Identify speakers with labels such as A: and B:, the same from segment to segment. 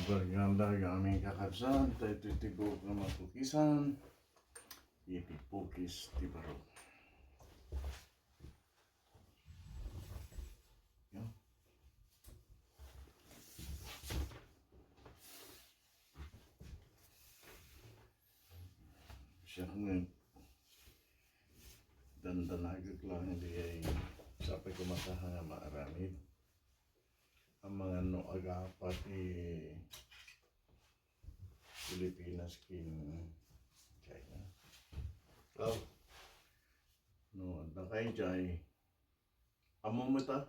A: Berganda kami kakabsan, tayo titibok na mapukisan, itipukis di baro. Yan. Siya nga, dandanagag lang hindi ay sapay kumakaha nga maaramid. Ang mga no agapat Pilipinas kin China.
B: Oh,
A: No, nakay jay. Amo mo ta?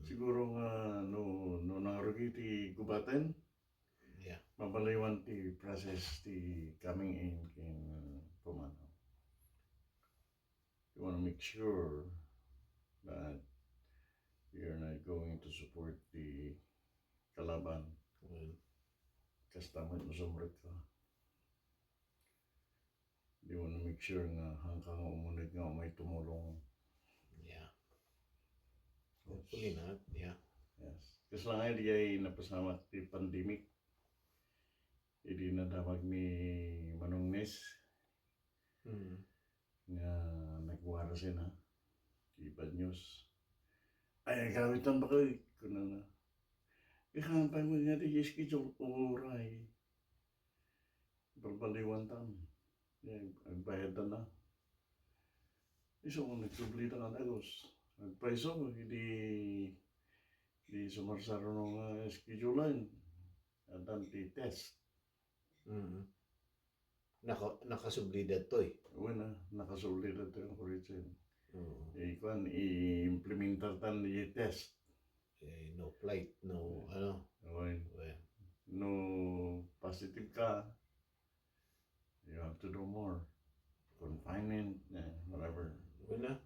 A: Siguro nga no narugi ti gubaten,
B: yeah.
A: mabaliwan ti process ti coming in kin pumanaw. You want to make sure that you're not going to support the kalaban.
B: Well,
A: Kastamit mo sumrit ka. You want to make sure nga hanggang umunid nga may tumulong.
B: yeah. Hopefully not, yeah.
A: Yes. Kasi lang ay di ay napasama ti pandemic. Hindi na damag ni Manong Nes nga nagwara siya na. Di bad news. Ay, nagawitan ba kayo? Kuna na. Ikampay mo nga di schedule oray. Balbaliwan tam. Ang bayad na. Iso kung nagsubli na ka Agos. Nagpaiso, hindi sumarsaro ng schedule at ti test.
B: Nakasublidad to eh.
A: Uwan na, nakasuli na ito yung origin. Ikuan, i-implementar tan yung test.
B: Eh, no flight, no, ano.
A: Uwan,
B: Well,
A: no positive ka, you have to do more. Confinement, whatever.
B: wala.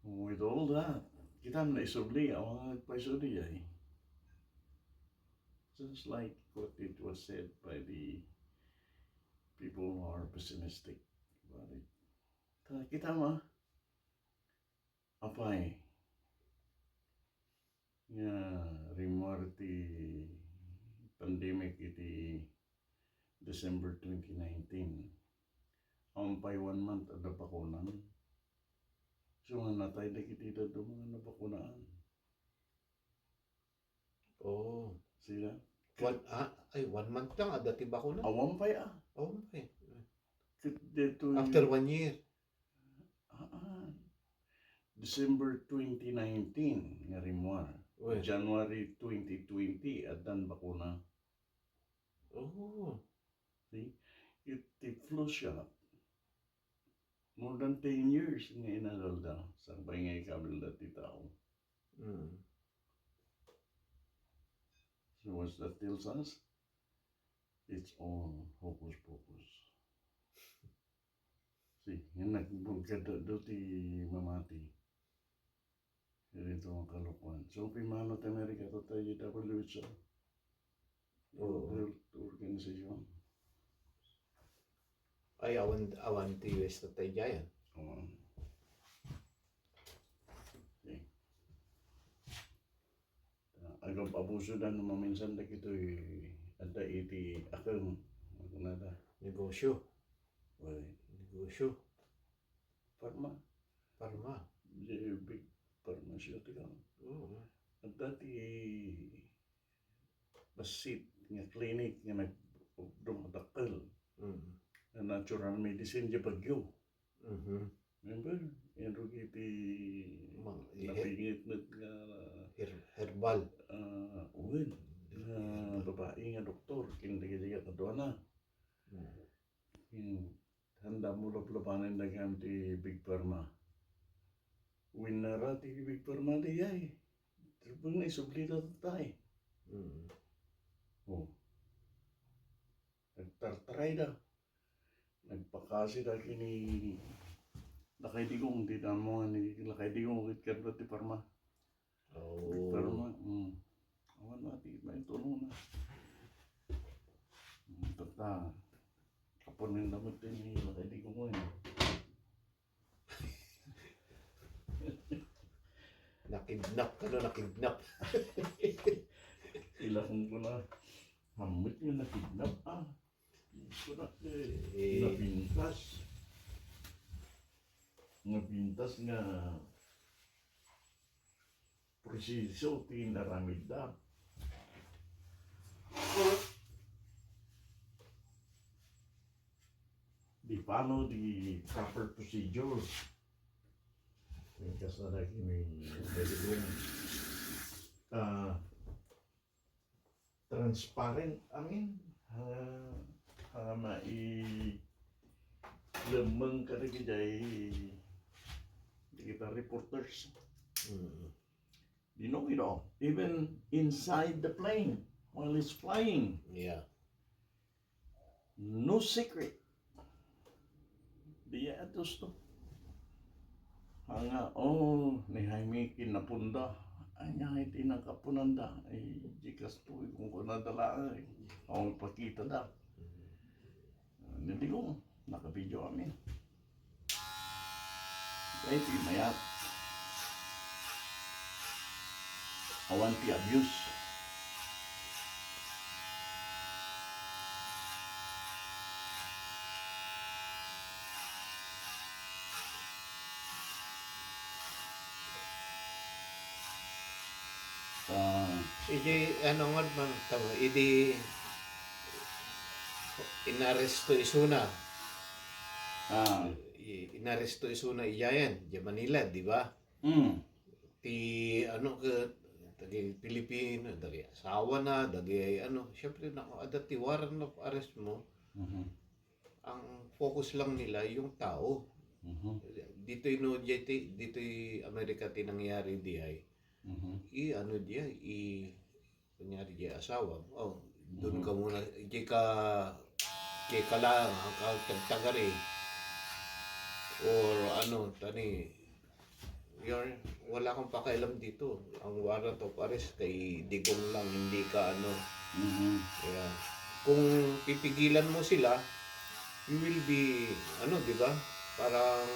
A: With all that, kita na isubli, ang mga nagpaisuli ay. Just like what it was said by the people who are pessimistic about it. Kita ma, apay, nga rimor ti pandemic iti December 2019. Ampay 1 month at nabakunan. So nga natay na kitita do mga nabakunaan.
B: Oh.
A: Sila?
B: 1 month lang, dati ba ko na?
A: Awam pa ya.
B: Oh, okay.
A: Dito
B: After 1 year.
A: December 2019 nga rimor.
B: Well.
A: January 2020 at dan bakuna.
B: Oh.
A: See? It flu shot. More than 10 years nga inalda sa bangay kabilda ti tao. So what's that tells us? It's all hocus pocus. See, yan nagbugkada do ti mamati. Ganito ang kalukuan. So pimanot Amerika to tayo WHO. World Organization.
B: Ay, awan ti US na tayo dyan.
A: Okay. Agam abuso na maminsan na kito'y ada iti akang nada.
B: Negosyo.
A: Well,
B: Negosyo.
A: Pharma. Big pharmaceutical.
B: Oo.
A: At dati basit nga clinic nga nagdumadakal na natural medicine di bagyo. Remember? Yan rin iti napingit nga
B: Herbal.
A: uwin na babae nga doktor kindigidigat na doon na. Handa mo laplapanin na gamit ti Big Pharma. Winara ti Big Pharma di ay. Tribang na isublita tayo. Nagtartaray na. Nagpakasi na kini nakaidigong di na mo ni nakaidigong kit karna ti Pharma. Big Pharma. Awan natin may tulong na. Tata. Kapunin na mo ito ni nakaidigong mo yun.
B: Nakidnap.
A: Ilang ko na. Hamot nga nakidnap Ito na
B: Eh,
A: napintas. Napintas nga presiso tinaramid na. Di paano di proper procedure. Kasi na kini transparent amin mai lemeng kada kijay kita reporters you know it all even inside the plane while it's flying
B: yeah.
A: no secret dia atos to hanga ni Jaime kinapunda anya iti nakapunanda ay jikas to kung kunadala ay ang pakita da hindi ko nakabidyo kami kaya iti mayat awanti abuse
B: Idi, ano nga man, tama, idi, inaresto isuna. Inaresto isuna iyayan, di Manila, di ba? Ti, ano ka, dagi Pilipino, dagi asawa na, dagi, ano, syempre, ada ti warrant of arrest mo, ang focus lang nila yung tao. Dito no, dito Amerika tinangyari di ay, ano dia kunyari dia asawa doon ka muna ka lang ang tagari or ano tani wala kang pakialam dito ang warrant of arrest kay digong lang hindi ka ano kaya kung pipigilan mo sila you will be ano di ba parang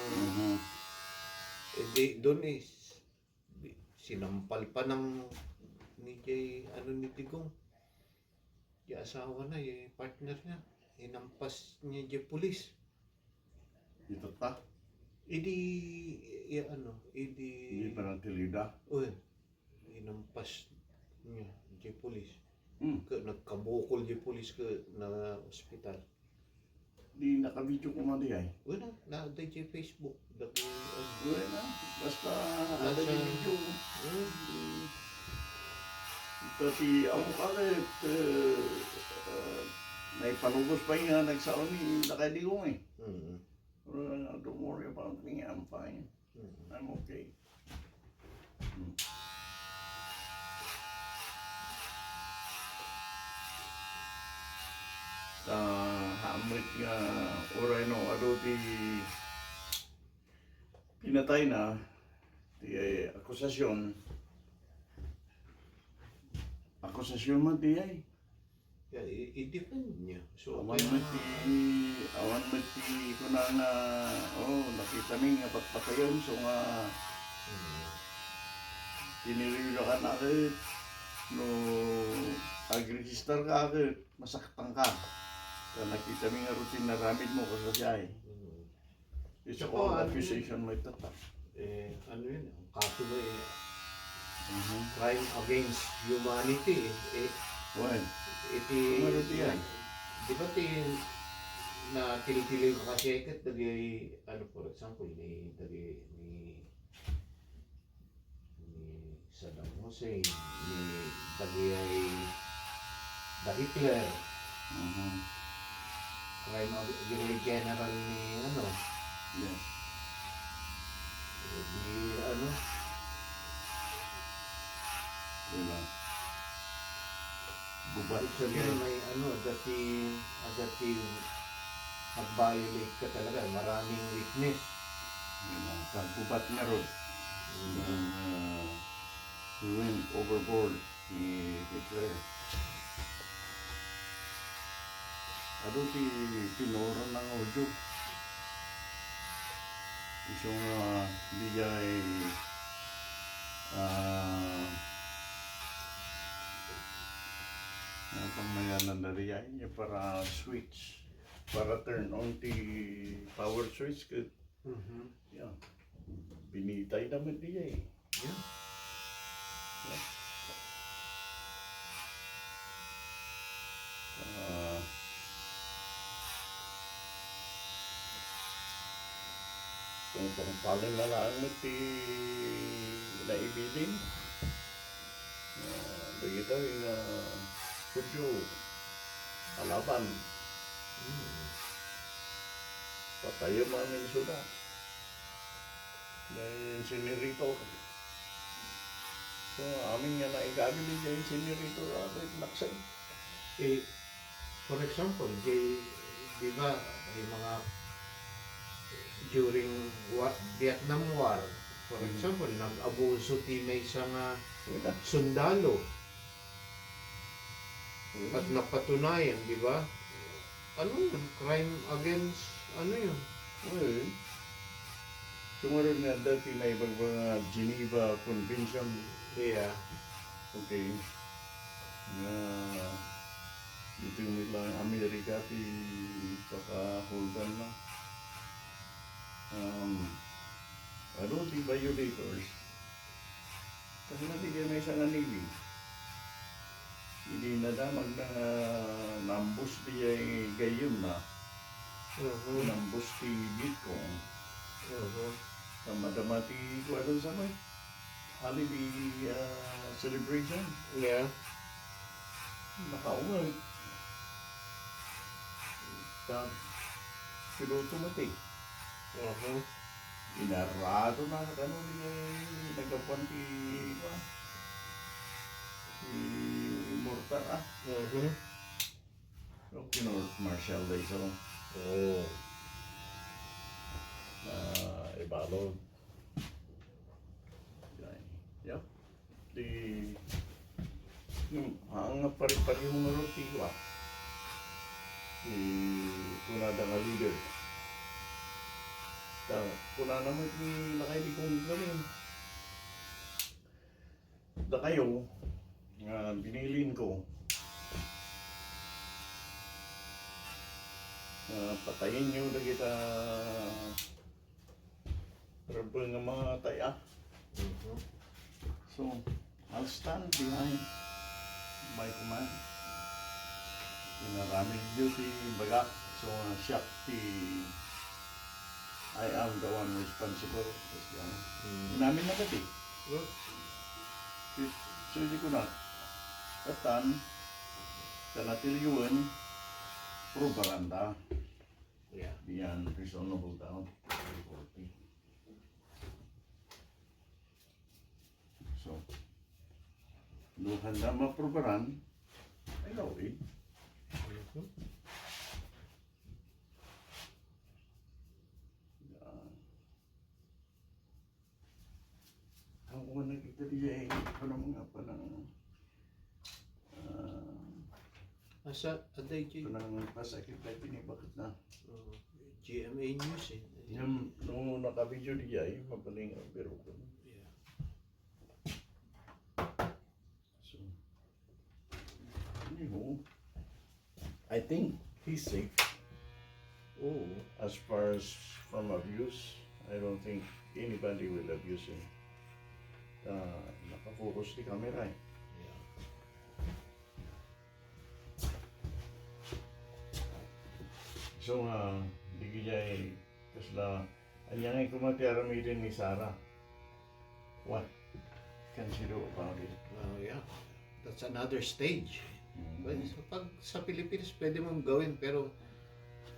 B: doon sinampal pa ng ni Jay, ano ni Digong. Yung asawa na, yung partner niya. Hinampas niya yung pulis.
A: Ito ta?
B: Hindi
A: pa natilida?
B: Hinampas niya yung pulis. Nagkabukol yung pulis na ospital.
A: Di nakabidyo ko man di ay?
B: Wala, na yung Facebook.
A: Wala, basta ada yung video. Tapi ako kalit, may panubos pa nga nagsaon ni nakadigong eh. Don't worry about me, I'm fine. I'm okay. Hamrit nga oray no ado ti pinatay na ti akusasyon man ti ay
B: yeah, i-defend niya so
A: awan mo ti kuna nga nakita mi nga patpatayon so nga tinirilo ka na akit no ag-register ka akit masaktan ka nakita mi nga routine na ramid mo kasi siya eh. It's all accusation mo itatak.
B: Ano yun, ang kaso mo crime against humanity
A: Well,
B: iti di ba na kilikili ka kasi ikat dagi ano for example ni Saddam Hussein ni dagi ay Hitler crime against general ni ano
A: yes.
B: Di ano
A: Diba? Bubat
B: sa may ano dati mag-violate ka talaga maraming witness
A: Bubat nga ron. He went overboard si Hitler. Ano si Pinoro ng audio? Isang bigay pamayanan na riyan niya para switch. Para turn on the power switch. Yeah. Binitay naman niya eh.
B: Yeah.
A: Ah, kung pangpaling na lang ti naibilin. Begitu yung kudyo alaban. Patayo mamin sudah. Yung sinirito. So amin nga naigabili dyan yung sinirito. Naksay.
B: Eh, for example, di ba, yung mga during Vietnam War, for example, nag-abuso ti may isang sundalo at napatunayan, di ba? Ano yun? Crime against, ano yun?
A: Well, sumunod nga dati na ibang mga Geneva Convention.
B: Yeah.
A: Okay. Na dito yung nilang Amerika ti paka-holdan na. Ano di violators? Kasi natigay may isang Navy. Hindi na damag na nambus di ay gayon na. Nambus ti Bitcoin. Tama-tama ti kuwadon sa may holiday celebration.
B: Yeah.
A: Nakaungal. Piloto mo ti. Inarado na sa kanon ni nagkapuan ti Mortar So, North Marshall Day so ibalog. Yep. Ang pari-parihong roti ko kunada nga leader. Kuna naman yung lakay di kong gawin. Da kayo, binilin ko. Patayin nyo na kita rebel ng mga taya. So, I'll stand behind my command. Pinaramig duty, bagak. So, siyak I am the one responsible. Inamin na pati. So, hindi ko na. Katan, kanatilyuan, probaranda.
B: Yeah.
A: Beyond reasonable doubt. 40. So, nung handa maprobaran, ay lawin. Ako nga nakita niya ko ng mga palang
B: Asa, aday
A: palang pasakit na tinibakit na.
B: GMA News eh.
A: Yung nung nakabidyo niya mapaling ang biro ko.
B: Yeah.
A: So, anyway, I think he's safe.
B: Oh.
A: As far as from abuse, I don't think anybody will abuse him. Nakafocus di camera eh.
B: Yeah.
A: So di kaya kasla anyang ay kumatiaramidin ni Sarah. What can she do about it?
B: Yeah. That's another stage. Well, pag sa Pilipinas, pwede mong gawin pero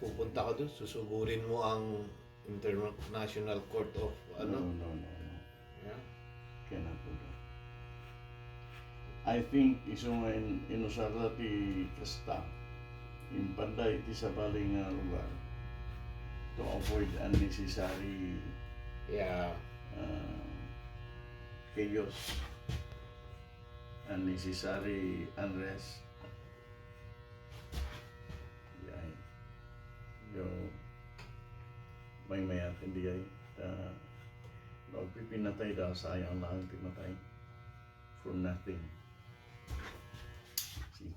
B: pupunta ka doon, susugurin mo ang International Court of
A: No.
B: Yeah.
A: Cannot do that. I think isong inusara ti kasta yung panday ti sa baling lugar to avoid unnecessary
B: Yeah.
A: chaos, unnecessary unrest. Yeah. Yung may mayat hindi ay pinatay daw sayang lang pinatay for nothing. See,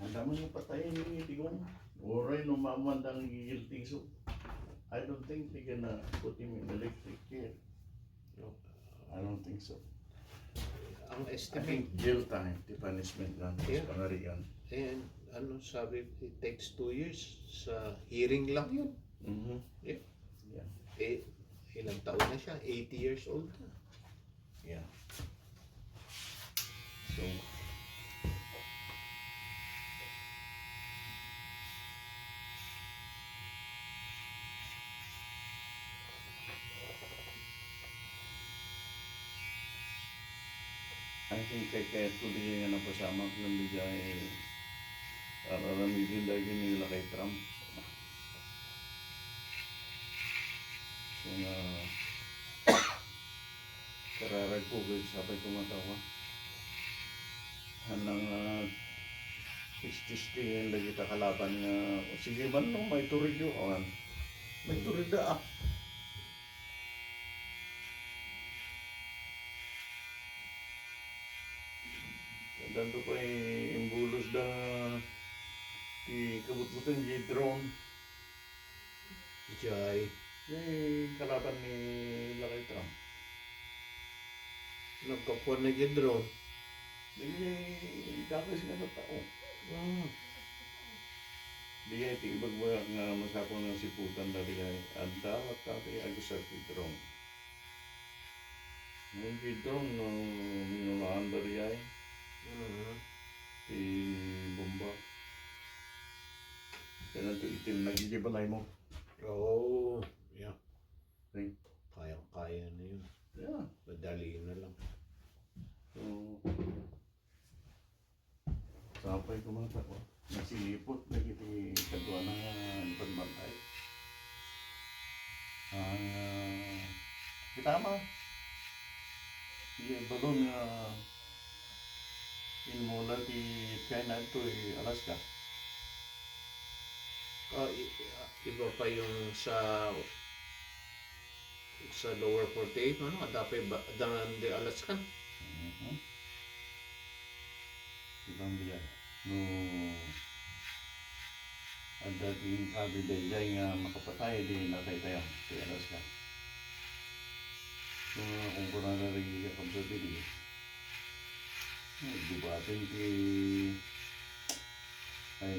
A: Ang dami yung patayin ni Digong. Oray no mamandang guilty so. I don't think they gonna put him in electric chair.
B: No.
A: I don't think so.
B: Ang
A: I
B: estimate,
A: think jail time, the punishment lang.
B: Yeah.
A: Pangarian.
B: and ano sabi, it takes 2 years sa hearing lang yun.
A: Mm-hmm.
B: Yeah.
A: Yeah.
B: Eh, ilang taon na siya? 80 years old na.
A: Yeah. So, I think kaya tuloy nga napasama ko ng bigay para ramidin lagi nila kay Trump. So nga kararag po kayo sabay kumatawa. Hanang ististingan lagi ta kalaban nga sige man no may turig yo awan. May turig da ah. Dando pa imbulos da di kabut-butan di drone.
B: Jai,
A: Yung kalaban ni Lakay Trump.
B: nagkapuan na yung drone.
A: Di dakas nga sa tao.
B: Hmm.
A: Di ay tibag ba nga masapon ng siputan dali ay anda at tati agusar ki drone. Yung ki drone no minulaan dali ay di bomba. Kaya to itim nagigibalay mo.
B: Oh, yeah.
A: Right.
B: Kaya-kaya na yun.
A: Yeah.
B: Madali na lang.
A: So, sapay kumata ko. Nasilipot na kiti kadwa na pagmatay. Kitama. Iya balon nga inmula ti China to Alaska.
B: Iba pa yung sa lower 48, ano? Dapat ba dangan de Alaskan?
A: Ibang biya. No, ada di sabi dahil nga makapatay di natay tayo ti Alaska. So, kung kurang na rin yung kapsabili, gubatin ti ay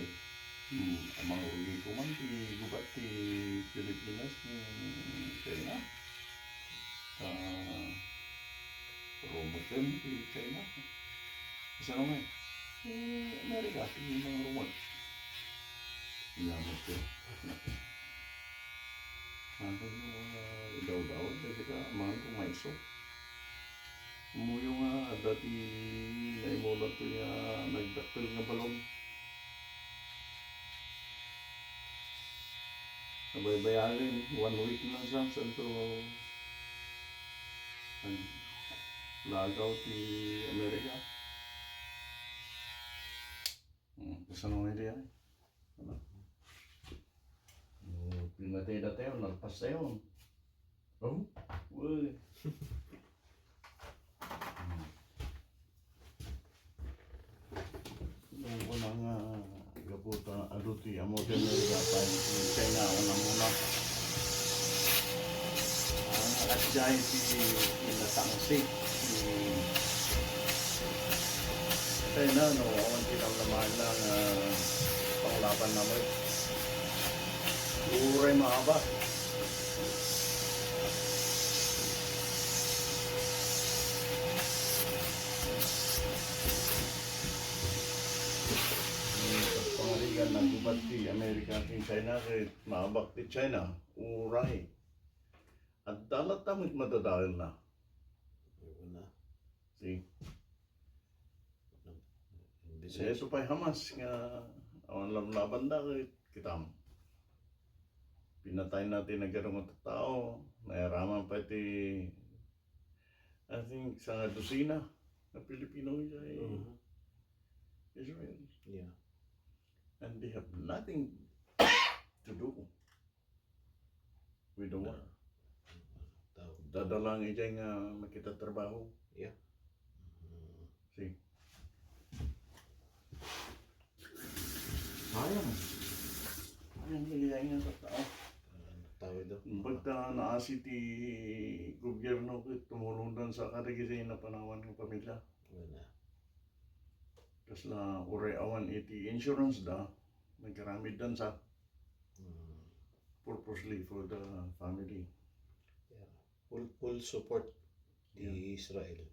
A: ang mga uli ko man ti gubat ti Pilipinas ni China. Rumotin ti China. Isa naman Amerika ti mga rumot. Inamot ko. Ako daw-daw kasi ka mahal kong maiso. Umuyo nga dati naimulot ko niya nagdaktil nga balon. Nabaybayarin, 1 week lang siya santo naglagaw ti Amerika. Kasi nung idea ano? Pinatay na tayo, nagpas tayo. Oh? Uy. Nung unang gaputa aduti amo din na China unang una. At dahil si inatangsi China no, awan tinang naman ng panglaban naman. Uray mahaba. Pangaligan ng gubat ti Amerika king China kay mahabak ti China. Uray. At dalat tamit matadahil na.
B: Ayun na.
A: See?
B: Hindi
A: Kasi so pa'y Hamas nga awan lang laban na kay kitam. Pinatay natin na gano'ng tao. Nairaman pa ti I think sa dosina na Pilipino ay Israel.
B: Yeah.
A: And they have nothing to do with the war. Dadalang ijay nga makita trabaho.
B: Yeah.
A: See? Sayang. Sayang nagiging nga sa tao.
B: Tawag daw.
A: Pagka naasi ti gobyerno ko, tumulong dan sa karagisay na panawan ng pamilya.
B: Wala.
A: Tapos na uri awan iti insurance da, nagkaramid dan sa
B: Mm.
A: purposely for the family.
B: Yeah. Full support di Israel.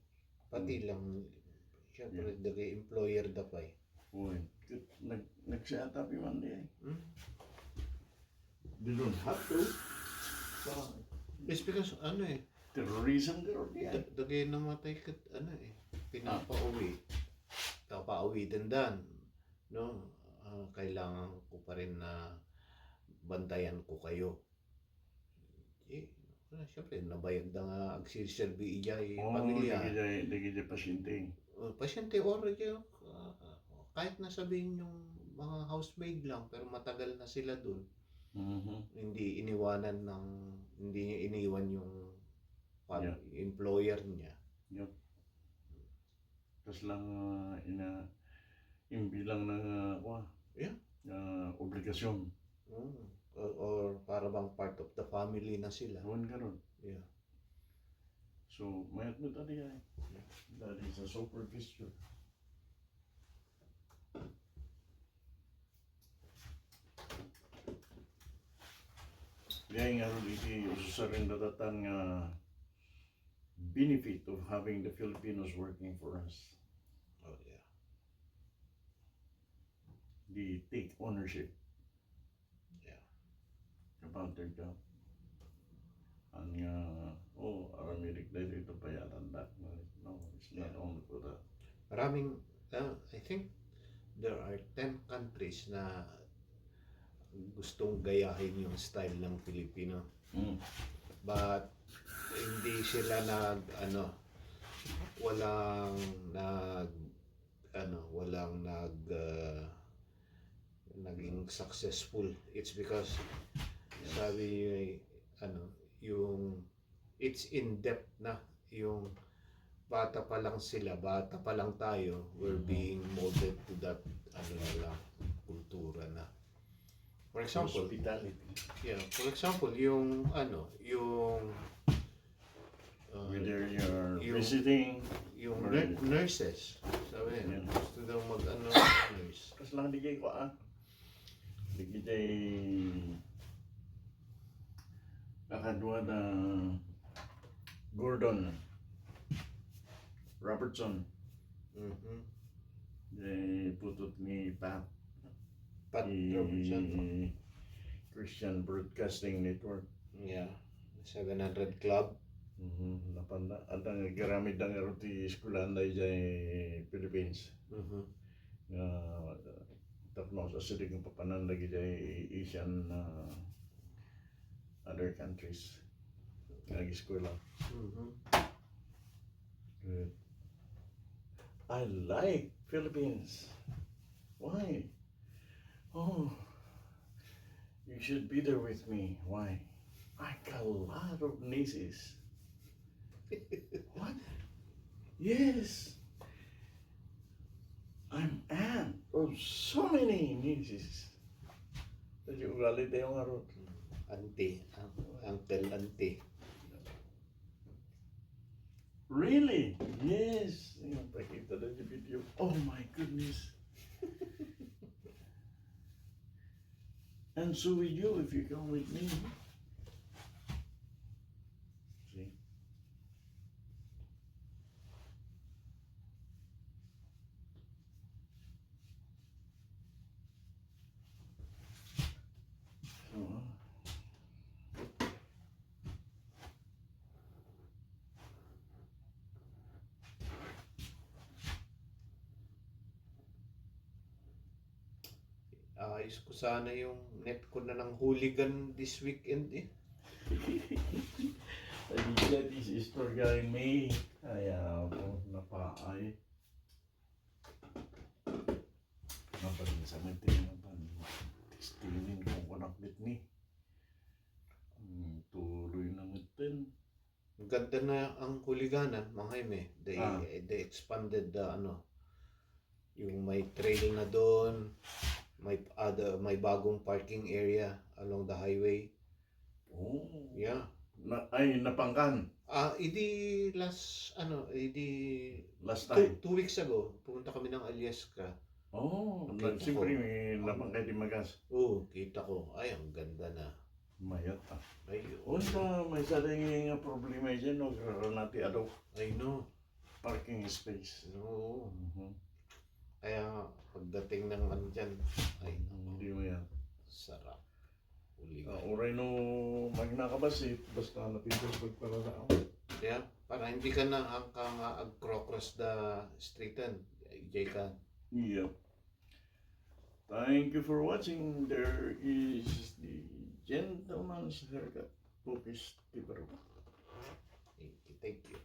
B: Pati lang, siyempre, dagay employer da pa eh.
A: Uy, nag-set up yung mandi eh.
B: Hmm?
A: They don't have to. Sa
B: It's because, ano eh,
A: terrorism garo diyan.
B: dagay namatay kat, ano eh, pinapauwi. Papauwi dandan. No? Kailangan ko pa rin na bantayan ko kayo. Eh, siyempre, nabayag na nga agsiserbi iya pamilya.
A: Dagi pasyente.
B: Pasyente or kahit na sabihin yung mga housemaid lang pero matagal na sila dun, hindi iniwanan hindi niya iniwan yung employer niya.
A: Yep. Tapos lang imbilang ng obligasyon.
B: Or para bang part of the family na sila.
A: Huwag ganun.
B: Yeah.
A: So, mayat mo tadi ay. That is a super gesture. Kaya nga rin iti ususarin datatan nga benefit of having the Filipinos working for us.
B: Oh yeah.
A: They take ownership.
B: Yeah.
A: About their job. And Aramirik dahil ito bayaran that. No, it's not only for that.
B: Maraming, I think there are 10 countries na gustong gayahin yung style ng Pilipino. But hindi sila naging successful. It's because sabi yung it's in depth na yung bata pa lang tayo, we're being molded to that kultura na. For example,
A: hospitality.
B: Yeah, for example, yung
A: Whether you're visiting,
B: yung
A: or
B: nurses, sabi niya,
A: Yeah.
B: gusto daw nurse.
A: kas lang di kay ko di kay nakadua na Gordon Robertson. Putut ni Pat
B: Robertson.
A: Christian Broadcasting Network.
B: Yeah, 700 Club.
A: Napanda adang garamid ang roti eskwelahan dai jay Philippines. Tapos sa silig ng papanan lagi jay Asian other countries. Lagi eskwela. Good. I like Philippines. Why? Oh, you should be there with me. Why? I got a lot of nieces. What? Yes. I'm aunt of so many nieces. Tadi ugali tayo nga ron.
B: Auntie, uncle, auntie.
A: Really? Yes. Yung pakita na yung video. Oh my goodness. And so will you if you come with me. See? So,
B: Ayos ko sana yung net ko na ng hooligan this weekend eh.
A: Ayun, this istorya may kaya po napaay. Napaling sa meeting naman. Testinin kung konakbit ni. Tuloy na meeting.
B: Ganda na ang hooliganan, mga Jaime. They expanded yung may trail na doon. may bagong parking area along the highway.
A: Oh.
B: Yeah.
A: Napangkan
B: Idi
A: last
B: two,
A: time.
B: 2 weeks ago, pumunta kami ng Alyeska.
A: Oh,
B: Nakita ko.
A: siyempre may napangkay di magas.
B: Kita ko. Ay, ang ganda na.
A: Mayat
B: Ay,
A: Unsa may saling nga problema dyan o nati adaw
B: I know.
A: parking space.
B: No.
A: Mhm.
B: Kaya pagdating ng ano dyan, ay,
A: Hindi mo yan.
B: sarap. Uli.
A: Uray no magnakabasit basta napitos pagparada.
B: Kaya, para hindi ka na ang ag-cross the streetan. Jay ka.
A: Yep. Thank you for watching. There is the gentleman's haircut. Focus Tibaro.
B: Thank you.